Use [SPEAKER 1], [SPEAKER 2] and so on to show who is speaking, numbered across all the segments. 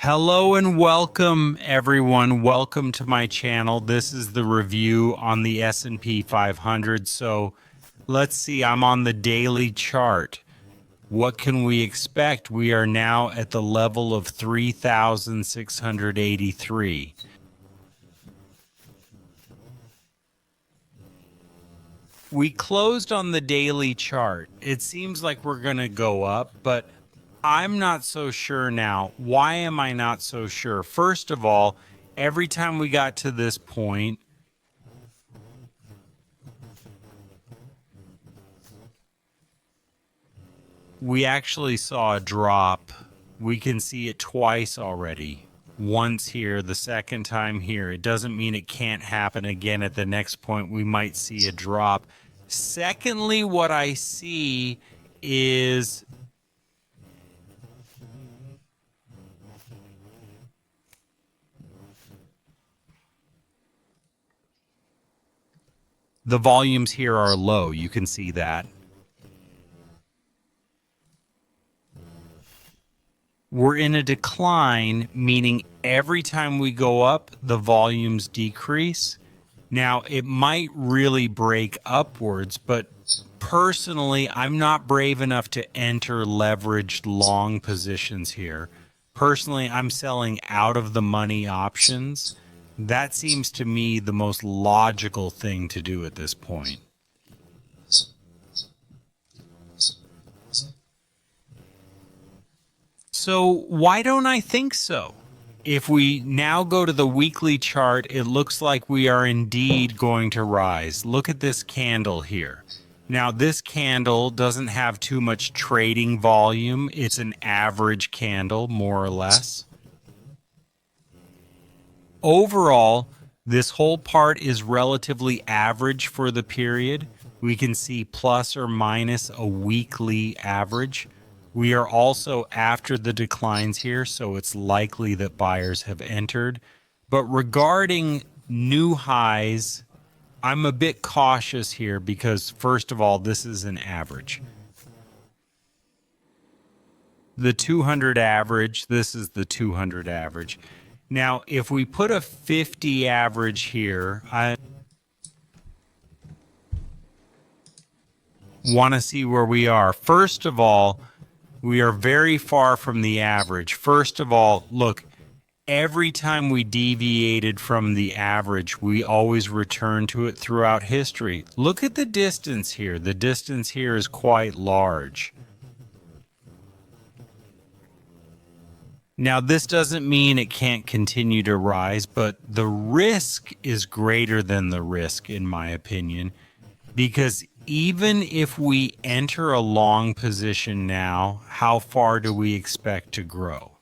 [SPEAKER 1] Hello and welcome everyone. Welcome to my channel. This is the review on the S&P 500. So let's see, I'm on the daily chart. What can we expect? We are now at the level of 3,683. We closed on the daily chart. It seems like we're going to go up, but I'm not so sure now. Why am I not so sure? First of all, every time we got to this point, we actually saw a drop. We can see it twice already. Once here, the second time here. It doesn't mean it can't happen again at the next point. We might see a drop. Secondly, what I see is the volumes here are low. You can see that. We're in a decline, meaning every time we go up, the volumes decrease. Now, it might really break upwards, but personally, I'm not brave enough to enter leveraged long positions here. Personally, I'm selling out of the money options. That seems to me the most logical thing to do at this point. So why don't I think so? If we now go to the weekly chart, it looks like we are indeed going to rise. Look at this candle here. Now, this candle doesn't have too much trading volume. It's an average candle, more or less. Overall, this whole part is relatively average for the period. We can see plus or minus a weekly average. We are also after the declines here, so it's likely that buyers have entered. But regarding new highs, I'm a bit cautious here because, first of all, this is an average. The 200 average, this is the 200 average. Now, if we put a 50 average here, I want to see where we are. First of all, we are very far from the average. First of all, look, every time we deviated from the average, we always return to it throughout history. Look at the distance here. The distance here is quite large. Now, this doesn't mean it can't continue to rise, but the risk is greater than the risk, in my opinion, because even if we enter a long position now, how far do we expect to grow?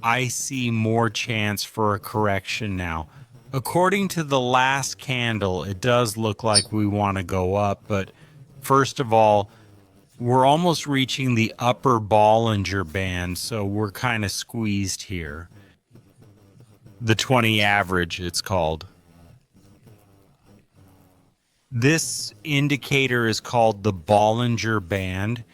[SPEAKER 1] I see more chance for a correction now. According to the last candle, it does look like we want to go up, but first of all, we're almost reaching the upper Bollinger Band, so we're kind of squeezed here. The 20 average, it's called. This indicator is called the Bollinger Band.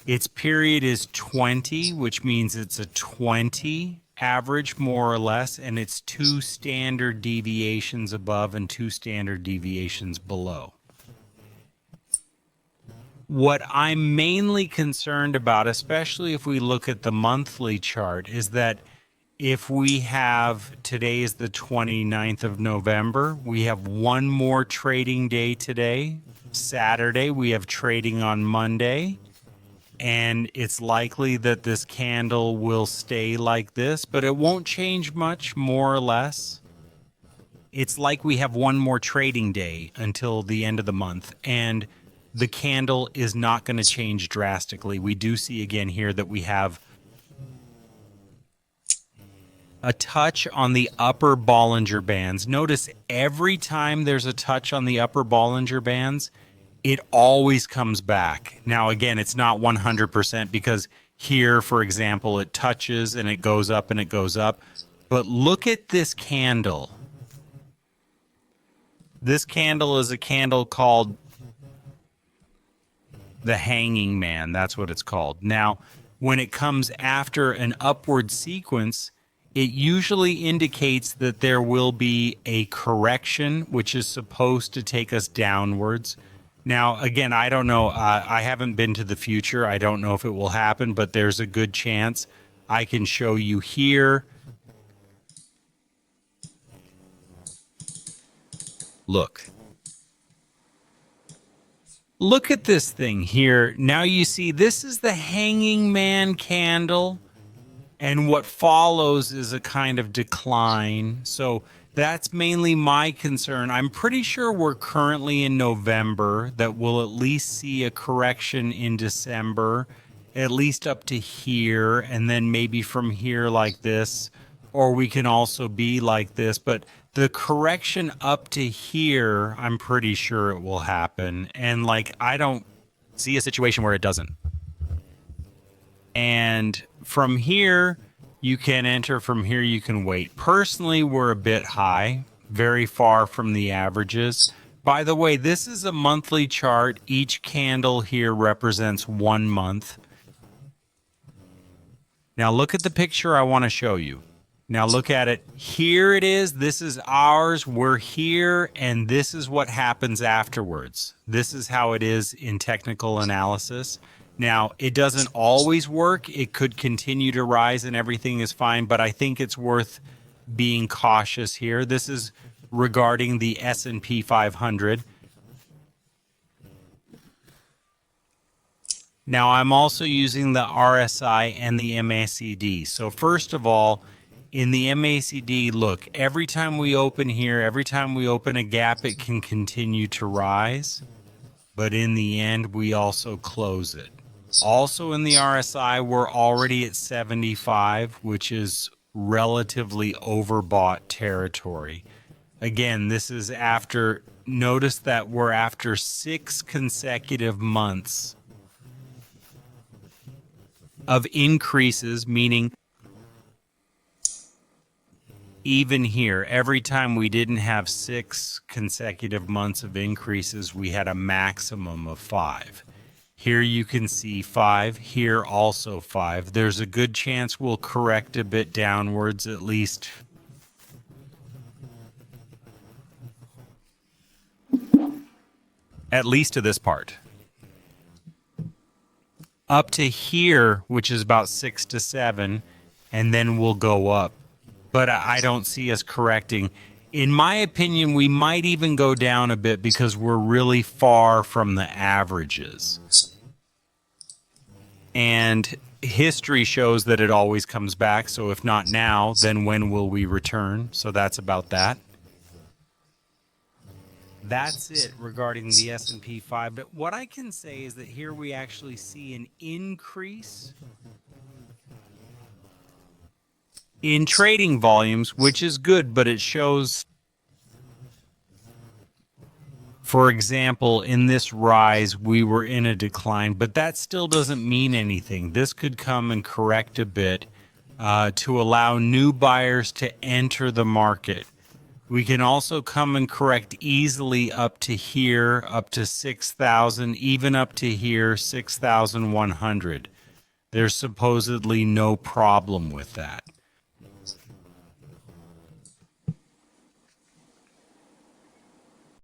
[SPEAKER 1] Its period is 20, which means it's a 20 average, more or less, and it's 2 standard deviations above and 2 standard deviations below. What I'm mainly concerned about, especially if we look at the monthly chart, is that if we have, today is the 29th of November, we have one more trading day today, Saturday, we have trading on Monday, and it's likely that this candle will stay like this, but it won't change much, more or less. It's like we have one more trading day until the end of the month, and the candle is not going to change drastically. We do see again here that we have a touch on the upper Bollinger Bands. Notice every time there's a touch on the upper Bollinger Bands, it always comes back. Now, again, it's not 100% because here, for example, it touches and it goes up and it goes up. But look at this candle. This candle is a candle called the Hanging Man. That's what it's called. Now, when it comes after an upward sequence, it usually indicates that there will be a correction, which is supposed to take us downwards. Now, again, I don't know. I haven't been to the future. I don't know if it will happen, but there's a good chance. I can show you here. Look. Look at this thing here. Now you see this is the hanging man candle. And what follows is a kind of decline. So that's mainly my concern. I'm pretty sure we're currently in November, that we'll at least see a correction in December, at least up to here, and then maybe from here like this, or we can also be like this. But the correction up to here, I'm pretty sure it will happen. And like, I don't see a situation where it doesn't. And from here, you can enter. From here, you can wait. Personally, we're a bit high, very far from the averages. By the way, this is a monthly chart. Each candle here represents 1 month. Now look at the picture I want to show you. Now look at it. Here it is. This is ours. We're here, and this is what happens afterwards. This is how it is in technical analysis. Now, it doesn't always work. It could continue to rise and everything is fine, but I think it's worth being cautious here. This is regarding the S&P 500. Now, I'm also using the RSI and the MACD. So first of all, in the MACD, look, every time we open here, every time we open a gap, it can continue to rise. But in the end, we also close it. Also in the RSI, we're already at 75, which is relatively overbought territory. Again, this is after, notice that we're after 6 consecutive months of increases, meaning even here, every time we didn't have 6 consecutive months of increases, we had a maximum of 5. Here you can see 5, here also 5. There's a good chance we'll correct a bit downwards, at least to this part. Up to here, which is about 6 to 7, and then we'll go up. But I don't see us correcting. In my opinion, we might even go down a bit because we're really far from the averages. And history shows that it always comes back. So if not now, then when will we return? So that's about that. That's it regarding the S&P 5. But what I can say is that here we actually see an increase in trading volumes, which is good, but it shows, for example, in this rise, we were in a decline, but that still doesn't mean anything. This could come and correct a bit to allow new buyers to enter the market. We can also come and correct easily up to here, up to 6,000, even up to here, 6,100. There's supposedly no problem with that.